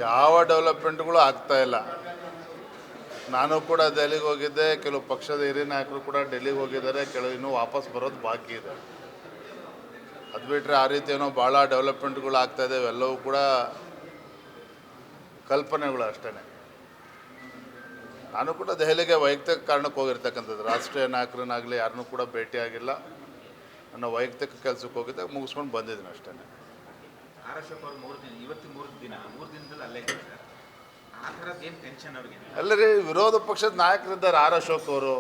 ಯಾವ ಡೆವಲಪ್ಮೆಂಟ್ಗಳು ಆಗ್ತಾ ಇಲ್ಲ. ನಾನು ಕೂಡ ದೆಹಲಿಗೆ ಹೋಗಿದ್ದೆ, ಕೆಲವು ಪಕ್ಷದ ಹಿರಿಯ ನಾಯಕರು ಕೂಡ ಡೆಲ್ಲಿಗೆ ಹೋಗಿದ್ದಾರೆ, ಕೆಲವು ಇನ್ನೂ ವಾಪಸ್ ಬರೋದು ಬಾಕಿ ಇದೆ. ಅದು ಬಿಟ್ಟರೆ ಆ ರೀತಿ ಏನೋ ಭಾಳ ಡೆವಲಪ್ಮೆಂಟ್ಗಳು ಆಗ್ತಾಯಿದೆ, ಎಲ್ಲವೂ ಕೂಡ ಕಲ್ಪನೆಗಳು ಅಷ್ಟೇ. ನಾನು ಕೂಡ ದೆಹಲಿಗೆ ವೈಯಕ್ತಿಕ ಕಾರಣಕ್ಕೆ ಹೋಗಿರ್ತಕ್ಕಂಥದ್ದು, ರಾಷ್ಟ್ರೀಯ ನಾಯಕರನ್ನಾಗಲಿ ಯಾರನ್ನೂ ಕೂಡ ಭೇಟಿಯಾಗಿಲ್ಲ. ನನ್ನ ವೈಯಕ್ತಿಕ ಕೆಲಸಕ್ಕೆ ಹೋಗಿದ್ದೆ, ಮುಗಿಸ್ಕೊಂಡು ಬಂದಿದ್ದೀನಿ ಅಷ್ಟೇ. ಆರ್ ಅಶೋಕ್ ಅವರು 3 ದಿನ, ಇವತ್ತು 3 ದಿನದಲ್ಲಿ ಅಲ್ಲೇ ಇದ್ದಾರೆ. ಆ ಥರದ್ದು ಏನು ಟೆನ್ಷನ್ ಅವ್ರಿಗೆ? ಅಲ್ಲರಿ, ವಿರೋಧ ಪಕ್ಷದ ನಾಯಕರಿದ್ದಾರೆ ಆರ್ ಅಶೋಕ್ ಅವರು.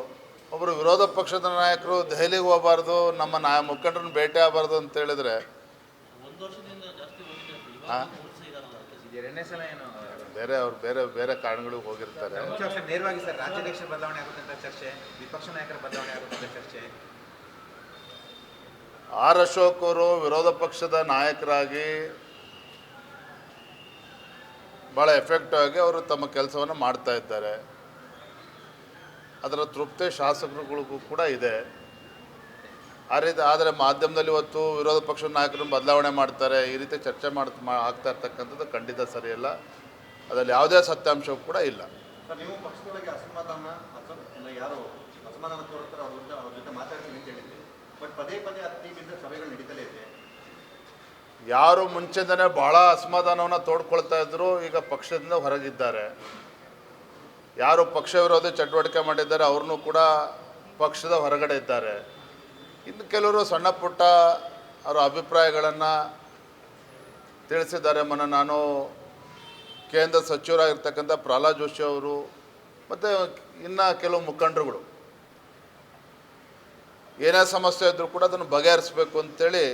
ಒಬ್ಬರು ವಿರೋಧ ಪಕ್ಷದ ನಾಯಕರು ದೆಹಲಿಗೆ ಹೋಗಬಾರ್ದು, ನಮ್ಮ ಮುಖಂಡರನ್ನ ಭೇಟಿ ಆಗಬಾರ್ದು ಅಂತ ಹೇಳಿದ್ರೆ ಎರಡನೇ ಸಲ ಏನು ಬೇರೆ ಅವ್ರು ಬೇರೆ ಬೇರೆ ಕಾರಣಗಳಿಗೆ ಹೋಗಿರ್ತಾರೆ. ನೇರವಾಗಿ ಸರ್, ರಾಜ್ಯಾಧ್ಯಕ್ಷರ ಬದಲಾವಣೆ ಆಗುತ್ತೆ ಅಂತ ಚರ್ಚೆ, ವಿಪಕ್ಷ ನಾಯಕರ ಬದಲಾವಣೆ ಆಗುತ್ತೆ ಅಂತ ಚರ್ಚೆ. ಆರ್ ಅಶೋಕ್ ಅವರು ವಿರೋಧ ಪಕ್ಷದ ನಾಯಕರಾಗಿ ಭಾಳ ಎಫೆಕ್ಟಿವ್ ಆಗಿ ಅವರು ತಮ್ಮ ಕೆಲಸವನ್ನು ಮಾಡ್ತಾ ಇದ್ದಾರೆ. ಅದರ ತೃಪ್ತಿ ಶಾಸಕರುಗಳಿಗೂ ಕೂಡ ಇದೆ. ಆ ರೀತಿ ಆದರೆ ಮಾಧ್ಯಮದಲ್ಲಿ ಇವತ್ತು ವಿರೋಧ ಪಕ್ಷದ ನಾಯಕರನ್ನು ಬದಲಾವಣೆ ಮಾಡ್ತಾರೆ, ಈ ರೀತಿ ಚರ್ಚೆ ಆಗ್ತಾ ಇರ್ತಕ್ಕಂಥದ್ದು ಖಂಡಿತ ಸರಿಯಲ್ಲ. ಅದರಲ್ಲಿ ಯಾವುದೇ ಸತ್ಯಾಂಶ ಕೂಡ ಇಲ್ಲ. ಸರ್, ನೀವು ಪಕ್ಷದೊಳಗೆ ಯಾರು ಅಸಮಾಧಾನ ತೋರುತ್ತಾರೆ ಅವ್ರ ಜೊತೆ ಮಾತಾಡ್ತೀನಿ ಅಂತ ಹೇಳಿದ್ರಿ, ಬಟ್ ಪದೇ ಪದೇ ಹತ್ತಿಬಿದ್ದ ಸಭೆಗಳು ನಡೀತಲೇ ಇದೆ. ಯಾರು ಮುಂಚೆಯಿಂದನೇ ಭಾಳ ಅಸಮಾಧಾನವನ್ನು ತೋಡ್ಕೊಳ್ತಾ ಇದ್ರು, ಈಗ ಪಕ್ಷದಿಂದ ಹೊರಗಿದ್ದಾರೆ. ಯಾರು ಪಕ್ಷ ವಿರೋಧಿ ಚಟುವಟಿಕೆ ಮಾಡಿದ್ದಾರೆ ಅವ್ರನ್ನೂ ಕೂಡ ಪಕ್ಷದ ಹೊರಗಡೆ ಇದ್ದಾರೆ. ಇನ್ನು ಕೆಲವರು ಸಣ್ಣ ಪುಟ್ಟ ಅವರ ಅಭಿಪ್ರಾಯಗಳನ್ನು ತಿಳಿಸಿದ್ದಾರೆ. ನಾನು ಕೇಂದ್ರ ಸಚಿವರಾಗಿರ್ತಕ್ಕಂಥ ಪ್ರಹ್ಲಾದ್ ಜೋಶಿ ಅವರು ಮತ್ತು ಇನ್ನು ಕೆಲವು ಮುಖಂಡರುಗಳು ಏನೇ ಸಮಸ್ಯೆ ಇದ್ದರೂ ಕೂಡ ಅದನ್ನು ಬಗೆಹರಿಸಬೇಕು ಅಂತೇಳಿ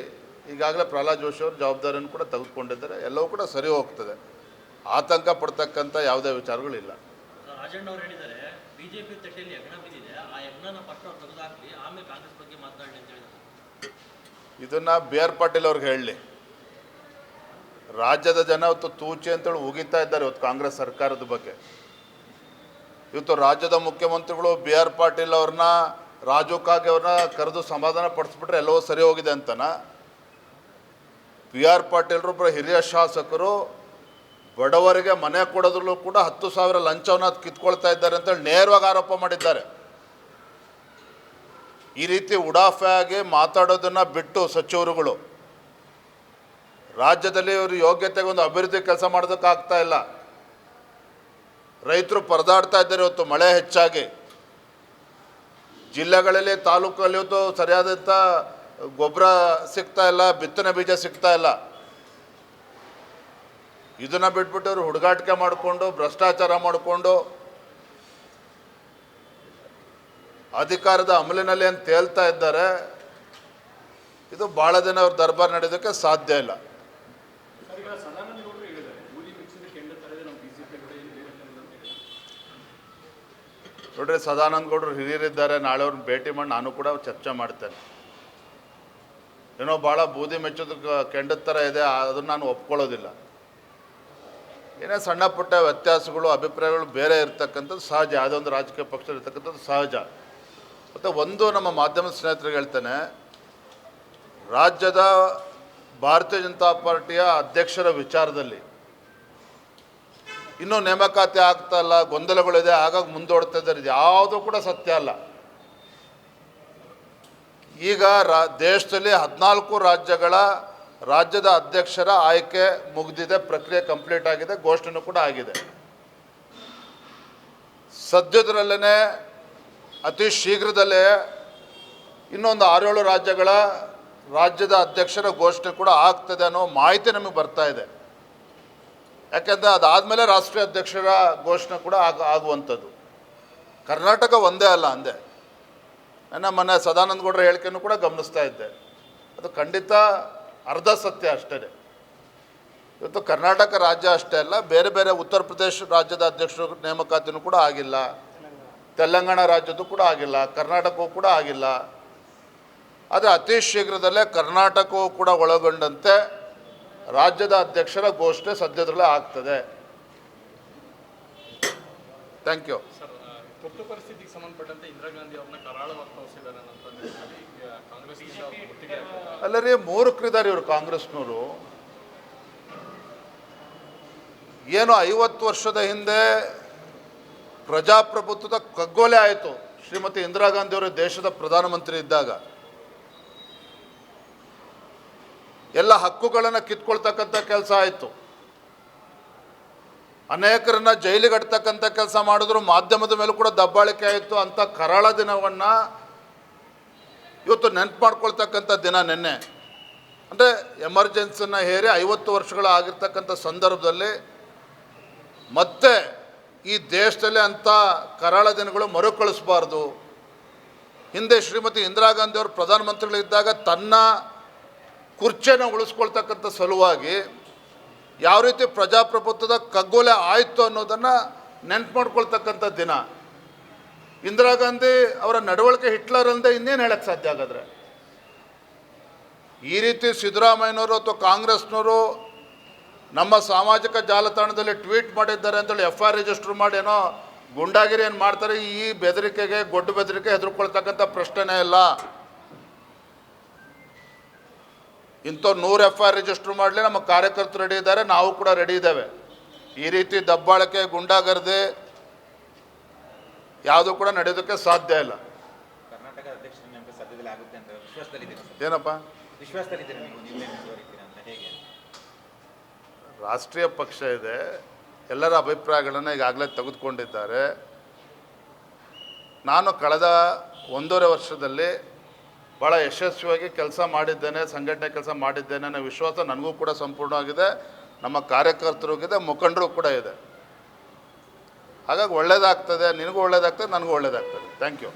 ಈಗಾಗಲೇ ಪ್ರಹ್ಲಾದ್ ಜೋಶಿ ಅವರು ಜವಾಬ್ದಾರಿಯನ್ನು ಕೂಡ ತೆಗೆದುಕೊಂಡಿದ್ದಾರೆ. ಎಲ್ಲವೂ ಕೂಡ ಸರಿ ಹೋಗ್ತದೆ, ಆತಂಕ ಪಡ್ತಕ್ಕಂಥ ಯಾವುದೇ ವಿಚಾರಗಳಿಲ್ಲ. ರಾಜಣ್ಣ ಅವರು ಹೇಳಿದ್ದಾರೆ, ಬಿಜೆಪಿ ತಟ್ಟೆಯಲ್ಲಿ ಯಜ್ಞ ಬಿದ್ದಿದೆ, ಆ ಯಜ್ಞನ ಪಟ್ಟ ತೆಗೆದುಹಾಕಲಿ, ಆಮೇಲೆ ಕಾಂಗ್ರೆಸ್ ಬಗ್ಗೆ ಮಾತನಾಡಲಿ ಅಂತ ಹೇಳಿದ್ದಾರೆ. ಇದನ್ನು ಬಿ ಆರ್ ಪಾಟೀಲ್ ಅವ್ರಿಗೆ ಹೇಳಲಿ. ರಾಜ್ಯದ ಜನ ಇವತ್ತು ತೂಚಿ ಅಂತೇಳಿ ಉಗಿತಾ ಇದ್ದಾರೆ ಇವತ್ತು ಕಾಂಗ್ರೆಸ್ ಸರ್ಕಾರದ ಬಗ್ಗೆ. ಇವತ್ತು ರಾಜ್ಯದ ಮುಖ್ಯಮಂತ್ರಿಗಳು ಬಿ ಆರ್ ಪಾಟೀಲ್ ಅವ್ರನ್ನ, ರಾಜು ಕಾಗೆ ಅವ್ರನ್ನ ಕರೆದು ಸಮಾಧಾನ ಪಡಿಸ್ಬಿಟ್ರೆ ಎಲ್ಲವೂ ಸರಿ ಹೋಗಿದೆ ಅಂತನ. ಬಿ ಆರ್ ಪಾಟೀಲ್ರು ಒಬ್ಬರು ಹಿರಿಯ ಶಾಸಕರು, ಬಡವರಿಗೆ ಮನೆ ಕೊಡೋದ್ರಲ್ಲೂ ಕೂಡ 10,000 ಲಂಚವನ್ನು ಕಿತ್ಕೊಳ್ತಾ ಇದ್ದಾರೆ ಅಂತೇಳಿ ನೇರವಾಗಿ ಆರೋಪ ಮಾಡಿದ್ದಾರೆ. ಈ ರೀತಿ ಉಡಾಫೆ ಆಗಿ ಮಾತಾಡೋದನ್ನು ಬಿಟ್ಟು ಸಚಿವರುಗಳು ರಾಜ್ಯದಲ್ಲಿ ಇವರು ಯೋಗ್ಯತೆಗೆ ಒಂದು ಅಭಿವೃದ್ಧಿ ಕೆಲಸ ಮಾಡೋದಕ್ಕಾಗ್ತಾ ಇಲ್ಲ. ರೈತರು ಪರದಾಡ್ತಾ ಇದ್ದಾರೆ. ಇವತ್ತು ಮಳೆ ಹೆಚ್ಚಾಗಿ ಜಿಲ್ಲೆಗಳಲ್ಲಿ, ತಾಲೂಕಲ್ಲಿ ಇವತ್ತು ಸರಿಯಾದಂಥ ಗೊಬ್ಬರ ಸಿಗ್ತಾ ಇಲ್ಲ, ಬಿತ್ತನೆ ಬೀಜ ಸಿಗ್ತಾ ಇಲ್ಲ. ಇದನ್ನು ಬಿಟ್ಬಿಟ್ಟು ಅವರು ಹುಡುಗಾಟಿಕೆ ಮಾಡಿಕೊಂಡು, ಭ್ರಷ್ಟಾಚಾರ ಮಾಡಿಕೊಂಡು, ಅಧಿಕಾರದ ಅಮಲಿನಲ್ಲಿ ಅಂತ ತೇಲ್ತಾ ಇದ್ದಾರೆ. ಇದು ಭಾಳ ದಿನ ಅವ್ರ ದರ್ಬಾರ್ ನಡೆಯೋದಕ್ಕೆ ಸಾಧ್ಯ ಇಲ್ಲ. ನೋಡ್ರಿ, ಸದಾನಂದ ಗೌಡರು ಹಿರಿಯರಿದ್ದಾರೆ, ನಾಳೆ ಅವ್ರನ್ನ ಭೇಟಿ ಮಾಡಿ ನಾನು ಕೂಡ ಚರ್ಚೆ ಮಾಡ್ತೇನೆ. ಏನೋ ಭಾಳ ಬೂದಿ ಮೆಚ್ಚೋದಕ್ಕೆ ಕೆಂಡದ ಥರ ಇದೆ, ಅದನ್ನು ನಾನು ಒಪ್ಕೊಳ್ಳೋದಿಲ್ಲ. ಏನೇ ಸಣ್ಣ ಪುಟ್ಟ ವ್ಯತ್ಯಾಸಗಳು, ಅಭಿಪ್ರಾಯಗಳು ಬೇರೆ ಇರ್ತಕ್ಕಂಥದ್ದು ಸಹಜ, ಯಾವುದೋ ಒಂದು ರಾಜಕೀಯ ಪಕ್ಷ ಇರ್ತಕ್ಕಂಥದ್ದು ಸಹಜ. ಮತ್ತು ಒಂದು ನಮ್ಮ ಮಾಧ್ಯಮದ ಸ್ನೇಹಿತರಿಗೆ ಹೇಳ್ತೇನೆ, ರಾಜ್ಯದ ಭಾರತೀಯ ಜನತಾ ಪಾರ್ಟಿಯ ಅಧ್ಯಕ್ಷರ ವಿಚಾರದಲ್ಲಿ ಇನ್ನೂ ನೇಮಕಾತಿ ಆಗ್ತಾ ಇಲ್ಲ, ಗೊಂದಲಗಳಿದೆ, ಆಗಾಗ ಮುಂದೋಡ್ತಾ ಇದ್ದಾರೆ. ಇದು ಯಾವುದೂ ಕೂಡ ಸತ್ಯ ಅಲ್ಲ. ಈಗ ದೇಶದಲ್ಲಿ 14 ರಾಜ್ಯಗಳ ರಾಜ್ಯದ ಅಧ್ಯಕ್ಷರ ಆಯ್ಕೆ ಮುಗಿದಿದೆ, ಪ್ರಕ್ರಿಯೆ ಕಂಪ್ಲೀಟ್ ಆಗಿದೆ, ಘೋಷಣೆ ಕೂಡ ಆಗಿದೆ. ಸದ್ಯದರಲ್ಲೇ ಅತಿ ಶೀಘ್ರದಲ್ಲೇ ಇನ್ನೊಂದು 6-7 ರಾಜ್ಯಗಳ ರಾಜ್ಯದ ಅಧ್ಯಕ್ಷರ ಘೋಷಣೆ ಕೂಡ ಆಗ್ತದೆ ಅನ್ನೋ ಮಾಹಿತಿ ನಮಗೆ ಬರ್ತಾ ಇದೆ. ಯಾಕೆಂದರೆ ಅದಾದಮೇಲೆ ರಾಷ್ಟ್ರೀಯ ಅಧ್ಯಕ್ಷರ ಘೋಷಣೆ ಕೂಡ ಆಗುವಂಥದ್ದು. ಕರ್ನಾಟಕ ಒಂದೇ ಅಲ್ಲ ಅಂದೆ. ಮೊನ್ನೆ ಸದಾನಂದ ಗೌಡರ ಹೇಳಿಕೆಯನ್ನು ಕೂಡ ಗಮನಿಸ್ತಾ ಇದ್ದೆ. ಅದು ಖಂಡಿತ ಅರ್ಧ ಸತ್ಯ ಅಷ್ಟೇ. ಇವತ್ತು ಕರ್ನಾಟಕ ರಾಜ್ಯ ಅಷ್ಟೇ ಅಲ್ಲ, ಬೇರೆ ಬೇರೆ ಉತ್ತರ ಪ್ರದೇಶ ರಾಜ್ಯದ ಅಧ್ಯಕ್ಷರ ನೇಮಕಾತಿನೂ ಕೂಡ ಆಗಿಲ್ಲ, ತೆಲಂಗಾಣ ರಾಜ್ಯದ್ದು ಕೂಡ ಆಗಿಲ್ಲ, ಕರ್ನಾಟಕವೂ ಕೂಡ ಆಗಿಲ್ಲ. ಆದರೆ ಅತಿ ಶೀಘ್ರದಲ್ಲೇ ಕರ್ನಾಟಕವೂ ಕೂಡ ಒಳಗೊಂಡಂತೆ ರಾಜ್ಯದ ಅಧ್ಯಕ್ಷರ ಘೋಷಣೆ ಸದ್ಯದಲ್ಲೇ ಆಗ್ತದೆ. Thank you. ಸರ್, ತುರ್ತು ಪರಿಸ್ಥಿತಿಗೆ ಸಂಬಂಧಪಟ್ಟಂತೆ ಇಂದಿರಾ ಗಾಂಧಿ ಅವ್ರನ್ನ ಕರಾಳವಾಗಿ ತೋರಿಸಿದ್ದಾರೆ ಕಾಂಗ್ರೆಸ್. ಅಲ್ಲರಿ, ಮೂರ್ಖರಿದ್ದಾರೆ ಇವರು ಕಾಂಗ್ರೆಸ್ನವರು. ಏನು 50 ವರ್ಷದ ಹಿಂದೆ ಪ್ರಜಾಪ್ರಭುತ್ವದ ಕಗ್ಗೊಲೆ ಆಯಿತು ಶ್ರೀಮತಿ ಇಂದಿರಾ ಗಾಂಧಿಯವರು ದೇಶದ ಪ್ರಧಾನಮಂತ್ರಿ ಇದ್ದಾಗ. ಎಲ್ಲ ಹಕ್ಕುಗಳನ್ನು ಕಿತ್ಕೊಳ್ತಕ್ಕಂಥ ಕೆಲಸ ಆಯಿತು. ಅನೇಕರನ್ನ ಜೈಲಿಗೆ ಅಡ್ತಕ್ಕಂಥ ಕೆಲಸ ಮಾಡಿದ್ರು. ಮಾಧ್ಯಮದ ಮೇಲೂ ಕೂಡ ದಬ್ಬಾಳಿಕೆ ಆಯಿತು. ಅಂಥ ಕರಾಳ ದಿನವನ್ನು ಇವತ್ತು ನೆನಪು ಮಾಡ್ಕೊಳ್ತಕ್ಕಂಥ ದಿನ ನಿನ್ನೆ. ಅಂದರೆ ಎಮರ್ಜೆನ್ಸಿನ ಹೇರಿ 50 ವರ್ಷಗಳಾಗಿರ್ತಕ್ಕಂಥ ಸಂದರ್ಭದಲ್ಲಿ ಮತ್ತೆ ಈ ದೇಶದಲ್ಲಿ ಅಂಥ ಕರಾಳ ದಿನಗಳು ಮರುಕಳಿಸಬಾರ್ದು. ಹಿಂದೆ ಶ್ರೀಮತಿ ಇಂದಿರಾ ಗಾಂಧಿಯವರು ಪ್ರಧಾನಮಂತ್ರಿಗಳಿದ್ದಾಗ ತನ್ನ ಕುರ್ಚಿಯನ್ನು ಉಳಿಸ್ಕೊಳ್ತಕ್ಕಂಥ ಸಲುವಾಗಿ ಯಾವ ರೀತಿ ಪ್ರಜಾಪ್ರಭುತ್ವದ ಕಗ್ಗೊಲೆ ಆಯಿತು ಅನ್ನೋದನ್ನು ನೆನ್ಪು ಮಾಡ್ಕೊಳ್ತಕ್ಕಂಥ ದಿನ. ಇಂದಿರಾ ಗಾಂಧಿ ಅವರ ನಡವಳಿಕೆ ಹಿಟ್ಲರ್ ಅಂದೆ ಇನ್ನೇನು ಹೇಳಕ್ಕೆ ಸಾಧ್ಯ ಆಗಾದ್ರೆ? ಈ ರೀತಿ ಸಿದ್ದರಾಮಯ್ಯನವರು ಅಥವಾ ಕಾಂಗ್ರೆಸ್ನವರು ನಮ್ಮ ಸಾಮಾಜಿಕ ಜಾಲತಾಣದಲ್ಲಿ ಟ್ವೀಟ್ ಮಾಡಿದ್ದಾರೆ ಅಂತೇಳಿ FIR ರಿಜಿಸ್ಟರ್ ಮಾಡಿ ಏನೋ ಗುಂಡಾಗಿರಿ ಏನು ಮಾಡ್ತಾರೆ, ಈ ಬೆದರಿಕೆಗೆ ಗೊಡ್ಡು ಬೆದರಿಕೆ ಹೆದರ್ಕೊಳ್ತಕ್ಕಂಥ ಪ್ರಶ್ನೆನೇ ಇಲ್ಲ. ಇಂಥವ್ರು 100 FIR ರಿಜಿಸ್ಟರ್ ಮಾಡಲಿ, ನಮ್ಮ ಕಾರ್ಯಕರ್ತರು ರೆಡಿ ಇದ್ದಾರೆ, ನಾವು ಕೂಡ ರೆಡಿ ಇದ್ದೇವೆ. ಈ ರೀತಿ ದಬ್ಬಾಳಿಕೆ ಗುಂಡಾಗರ್ದಿ ಯಾವುದೂ ಕೂಡ ನಡೆಯೋದಕ್ಕೆ ಸಾಧ್ಯ ಇಲ್ಲ. ಕರ್ನಾಟಕ ಅಧ್ಯಕ್ಷರ ನೇಮಕ ಸದ್ಯದಲ್ಲಿ ಆಗುತ್ತೆ ಅಂತ ವಿಶ್ವಾಸದಲ್ಲಿದ್ದೀರಾ ಸರ್? ಏನಪ್ಪ ವಿಶ್ವಾಸದಲ್ಲಿದ್ದೀರಾ ನೀವು ಮುಂದುವರಿತೀರಾ ಅಂತ? ಹೇಗೆ? ರಾಷ್ಟ್ರೀಯ ಪಕ್ಷ ಇದೆ, ಎಲ್ಲರ ಅಭಿಪ್ರಾಯಗಳನ್ನು ಈಗಾಗಲೇ ತೆಗೆದುಕೊಂಡಿದ್ದಾರೆ. ನಾನು ಕಳೆದ 1.5 ವರ್ಷದಲ್ಲಿ ಭಾಳ ಯಶಸ್ವಿಯಾಗಿ ಕೆಲಸ ಮಾಡಿದ್ದೇನೆ, ಸಂಘಟನೆ ಕೆಲಸ ಮಾಡಿದ್ದೇನೆ ಅನ್ನೋ ವಿಶ್ವಾಸ ನನಗೂ ಕೂಡ ಸಂಪೂರ್ಣವಾಗಿದೆ, ನಮ್ಮ ಕಾರ್ಯಕರ್ತರಿಗಿದೆ, ಮುಖಂಡರು ಕೂಡ ಇದೆ. ಹಾಗಾಗಿ ಒಳ್ಳೆಯದಾಗ್ತದೆ, ನಿನಗೂ ಒಳ್ಳೆಯದಾಗ್ತದೆ, ನನಗೂ ಒಳ್ಳೆಯದಾಗ್ತದೆ. Thank you.